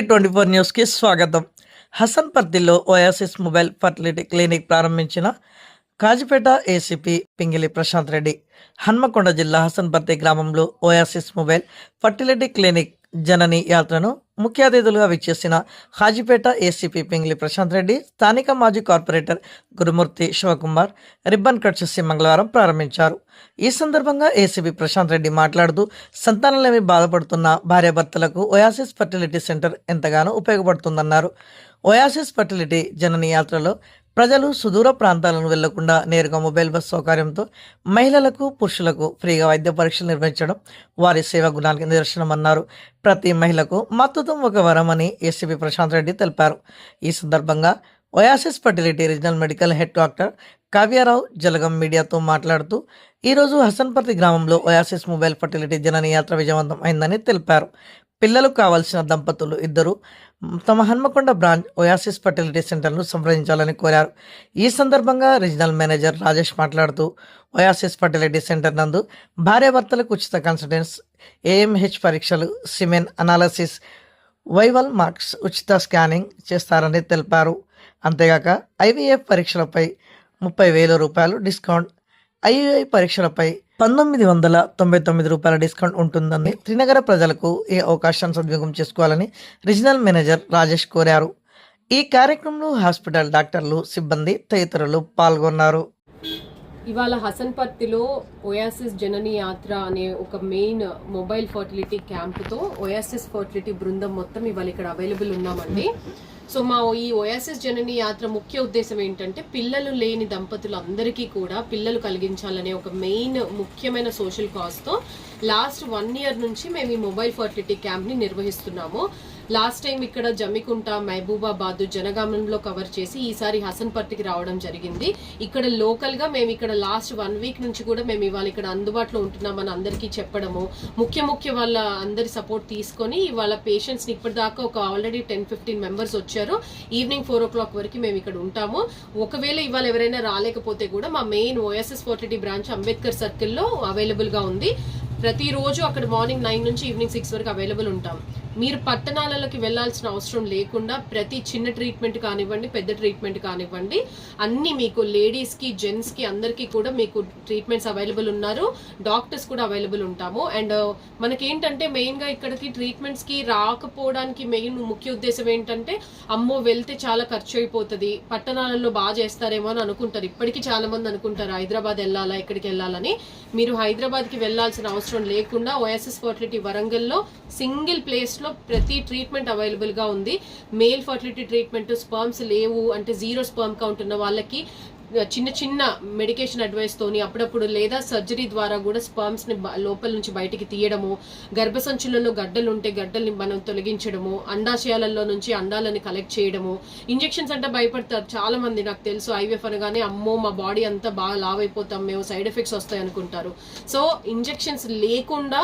టీవీ24 న్యూస్కి స్వాగతం. హసన్పర్తిలో Oasis mobile fertility clinic ప్రారంభించిన కాజిపేట ఏసీపీ పింగిలి ప్రశాంత్ రెడ్డి. హన్మకొండ జిల్లా హసన్పర్తి గ్రామంలో ఓయాసిస్ మొబైల్ ఫర్టిలిటీ క్లినిక్ జనని యాత్రను ముఖ్య అతిథులుగా విచ్చేసిన కాజిపేట ఏసీపీ పింగిలి ప్రశాంత్ రెడ్డి, స్థానిక మాజీ కార్పొరేటర్ గురుమూర్తి శివకుమార్ రిబ్బన్ కట్ చేసి మంగళవారం ప్రారంభించారు. ఈ సందర్భంగా ఏసీపీ ప్రశాంత్ రెడ్డి మాట్లాడుతూ, సంతానలేమి బాధపడుతున్న భార్యాభర్తలకు ఓయాసిస్ ఫర్టిలిటీ సెంటర్ ఎంతగానో ఉపయోగపడుతుందన్నారు. ఓయాసిస్ ఫర్టిలిటీ జనని యాత్రలో ప్రజలు సుదూర ప్రాంతాలను వెళ్లకుండా నేరుగా మొబైల్ బస్ సౌకర్యంతో మహిళలకు, పురుషులకు ఫ్రీగా వైద్య పరీక్షలు నిర్వహించడం వారి సేవా గుణానికి నిదర్శనమన్నారు. ప్రతి మహిళకు మాతృత్వం ఒక వరం అని ఏసీపీ ప్రశాంత్ రెడ్డి తెలిపారు. ఈ సందర్భంగా Oasis Fertility regional medical head doctor Kavya Rao Jalagam మీడియాతో మాట్లాడుతూ, ఈరోజు హసన్పర్తి గ్రామంలో ఓయాసిస్ మొబైల్ ఫర్టిలిటీ జనని యాత్ర విజయవంతం అయిందని తెలిపారు. పిల్లలు కావాల్సిన దంపతులు ఇద్దరు తమ హన్మకొండ బ్రాంచ్ ఓయాసిస్ ఫర్టిలిటీ సెంటర్ను సంప్రదించాలని కోరారు. ఈ సందర్భంగా రీజనల్ మేనేజర్ రాజేష్ మాట్లాడుతూ, ఓయాసిస్ ఫర్టిలిటీ సెంటర్ నందు భార్యాభర్తలకు ఉచిత కన్సల్టెన్స్, ఏఎంహెచ్ పరీక్షలు, సిమెన్ అనాలసిస్, వైవల్ మార్క్స్, ఉచిత స్కానింగ్ చేస్తారని తెలిపారు. అంతేగాక ఐవీఎఫ్ పరీక్షలపై 30,000 రూపాయలు డిస్కౌంట్, ఐయుఐ పరీక్షలపై 1,999 రూపాయల డిస్కౌంట్ ఉంటుందని త్రినగర ప్రజలకు ఈ అవకాశాన్ని సద్వినియోగం చేసుకోవాలని రీజనల్ మేనేజర్ రాజేష్ కోరారు. ఈ కార్యక్రమంలో హాస్పిటల్ డాక్టర్లు, సిబ్బంది తదితరులు పాల్గొన్నారు. ఇవాళ హసన్పర్తిలో ఓయాసిస్ జనని యాత్ర అనే ఒక మెయిన్ మొబైల్ ఫర్టిలిటీ క్యాంపుతో ఓయాసిస్ ఫర్టిలిటీ బృందం మొత్తం ఇవాళ ఇక్కడ అవైలబుల్ ఉన్నామండి. సో మా ఈ ఓయాసిస్ జనని యాత్ర ముఖ్య ఉద్దేశం ఏంటంటే, పిల్లలు లేని దంపతులందరికీ కూడా పిల్లలు కలిగించాలనే ఒక మెయిన్ ముఖ్యమైన సోషల్ కాజ్తో లాస్ట్ 1 year నుంచి మేము ఈ మొబైల్ ఫర్టిలిటీ క్యాంప్ని నిర్వహిస్తున్నాము. లాస్ట్ టైం ఇక్కడ జమ్మికుంట, మహబూబాబాద్, జనగామంలో కవర్ చేసి ఈసారి హసన్పర్తికి రావడం జరిగింది. ఇక్కడ లోకల్గా మేము ఇక్కడ లాస్ట్ 1 week నుంచి కూడా మేము ఇవాళ ఇక్కడ అందుబాటులో ఉంటున్నామని అందరికీ చెప్పడము, ముఖ్య వాళ్ళ అందరి సపోర్ట్ తీసుకొని ఇవాళ పేషెంట్స్ని ఇప్పటిదాకా ఒక ఆల్రెడీ 10-15 మెంబర్స్ వచ్చారు. ఈవినింగ్ 4 o'clock వరకు మేము ఇక్కడ ఉంటాము. ఒకవేళ ఇవాళ ఎవరైనా రాలేకపోతే కూడా మా main Oasis fertility branch Ambedkar సర్కిల్లో అవైలబుల్గా ఉంది. ప్రతిరోజు అక్కడ మార్నింగ్ 9 నుంచి ఈవినింగ్ 6 వరకు అవైలబుల్ ఉంటాం. మీరు పట్టణాలలోకి వెళ్లాల్సిన అవసరం లేకుండా ప్రతి చిన్న ట్రీట్మెంట్ కానివ్వండి, పెద్ద ట్రీట్మెంట్ కానివ్వండి, అన్ని మీకు లేడీస్కి, జెంట్స్కి అందరికీ కూడా మీకు ట్రీట్మెంట్స్ అవైలబుల్ ఉన్నారు. డాక్టర్స్ కూడా అవైలబుల్ ఉంటాము. అండ్ మనకేంటంటే మెయిన్గా ఇక్కడికి ట్రీట్మెంట్స్కి రాకపోవడానికి మెయిన్ ముఖ్య ఉద్దేశం ఏంటంటే, అమ్మో వెళ్తే చాలా ఖర్చు అయిపోతుంది, పట్టణాలలో బాగా చేస్తారేమో అని అనుకుంటారు. ఇప్పటికీ చాలా మంది అనుకుంటారు హైదరాబాద్ వెళ్ళాలా, ఎక్కడికి వెళ్ళాలని. మీరు హైదరాబాద్కి వెళ్లాల్సిన అవసరం లేకుండా ఓయాసిస్ ఫర్టిలిటీ వరంగల్లో సింగిల్ ప్లేస్ ప్రతి ట్రీట్మెంట్ అవైలబుల్ గా ఉంది. మేల్ ఫర్టిలిటీ ట్రీట్మెంట్, స్పర్మ్స్ లేవు అంటే 0 స్పర్మ్ కౌంట్ ఉన్న వాళ్ళకి చిన్న మెడికేషన్ అడ్వైస్ తోని అప్పుడప్పుడు లేదా సర్జరీ ద్వారా కూడా స్పర్మ్స్ ని లోపల నుంచి బయటికి తీయడము, గర్భసంచులలో గడ్డలు ఉంటే గడ్డల్ని మనం తొలగించడము, అండాశయాలలో నుంచి అండాలని కలెక్ట్ చేయడము. ఇంజెక్షన్స్ అంటే భయపడతారు చాలా మంది, నాకు తెలుసు. ఐవీఎఫ్ అనగానే అమ్మో మా బాడీ అంతా బాగా లావ్ అయిపోతాం మేము, సైడ్ ఎఫెక్ట్స్ వస్తాయి అనుకుంటారు. సో ఇంజెక్షన్స్ లేకుండా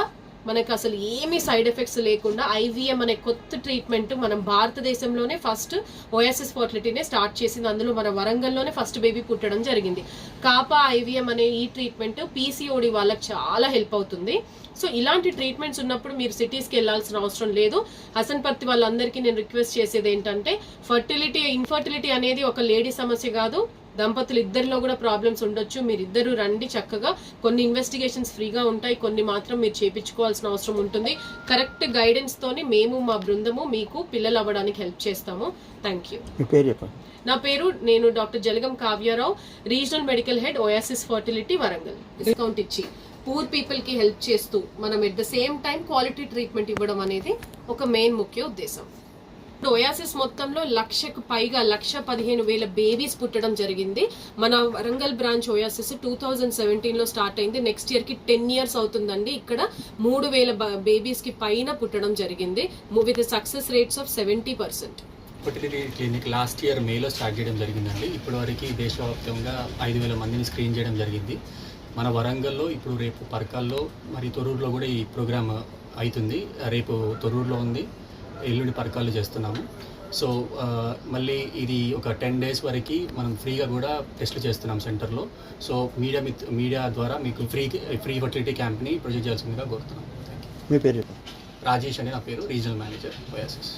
మనకు అసలు ఏమీ సైడ్ ఎఫెక్ట్స్ లేకుండా ఐవీఎం అనే కొత్త ట్రీట్మెంట్ మనం భారతదేశంలోనే ఫస్ట్ ఓయాసిస్ ఫర్టిలిటీనే స్టార్ట్ చేసింది. అందులో మన వరంగల్లోనే ఫస్ట్ బేబీ పుట్టడం జరిగింది. కాపా ఐవీఎం అనే ఈ ట్రీట్మెంట్ పీసీఓడి వాళ్ళకి చాలా హెల్ప్ అవుతుంది. సో ఇలాంటి ట్రీట్మెంట్స్ ఉన్నప్పుడు మీరు సిటీస్కి వెళ్ళాల్సిన అవసరం లేదు. హసన్పర్తి వాళ్ళందరికీ నేను రిక్వెస్ట్ చేసేది ఏంటంటే, ఇన్ఫర్టిలిటీ అనేది ఒక లేడీ సమస్య కాదు, దంపతులు ఇద్దరిలో కూడా ప్రాబ్లమ్స్ ఉండొచ్చు. మీరిద్దరు రండి, చక్కగా కొన్ని ఇన్వెస్టిగేషన్స్ ఫ్రీగా ఉంటాయి, కొన్ని మాత్రం మీరు చేయించుకోవాల్సిన అవసరం ఉంటుంది. కరెక్ట్ గైడెన్స్ తోని మేము మా బృందము మీకు పిల్లలు అవ్వడానికి హెల్ప్ చేస్తాము. Thank you. నా పేరు నేను doctor Jalagam Kavya Rao, regional medical head Oasis Fertility Warangal. Discount ఇచ్చి పూర్ పీపుల్ కి హెల్ప్ చేస్తూ మనం at the same time quality treatment ఇవ్వడం అనేది ఒక మెయిన్ ముఖ్య ఉద్దేశం. ఓయాసిస్ మొత్తంలో 1,00,000కు పైగా 1,15,000 బేబీస్ పుట్టడం జరిగింది. మన వరంగల్ బ్రాంచ్ ఓయాసిస్ 2017లో స్టార్ట్ అయింది. నెక్స్ట్ ఇయర్ కి 10 years అవుతుందండి. ఇక్కడ 3,000 బేబీస్ కి పైన పుట్టడం జరిగింది with success rates of 70%. Fertility clinic last year మేలో స్టార్ట్ చేయడం జరిగిందండి. ఇప్పటి వరకు దేశవ్యాప్తంగా 5,000 మందిని స్క్రీన్ చేయడం జరిగింది. మన వరంగల్లో ఇప్పుడు రేపు పరకాల్లో మరి తొర్రూరులో కూడా ఈ ప్రోగ్రామ్ అవుతుంది. రేపు తొర్రూరులో ఉంది, ఎల్లుండి పరకాల్లో చేస్తున్నాము. సో మళ్ళీ ఇది ఒక 10 days వరకు మనం ఫ్రీగా కూడా టెస్టులు చేస్తున్నాం సెంటర్లో. సో మీడియా ద్వారా మీకు ఫ్రీ ఫర్టిలిటీ క్యాంప్ని ప్రొజెక్ట్ చేయాల్సిందిగా కోరుతున్నాం. Thank you. మీ పేరు? రాజేష్ అని నా పేరు, రీజనల్ మేనేజర్ ఓయాసిస్.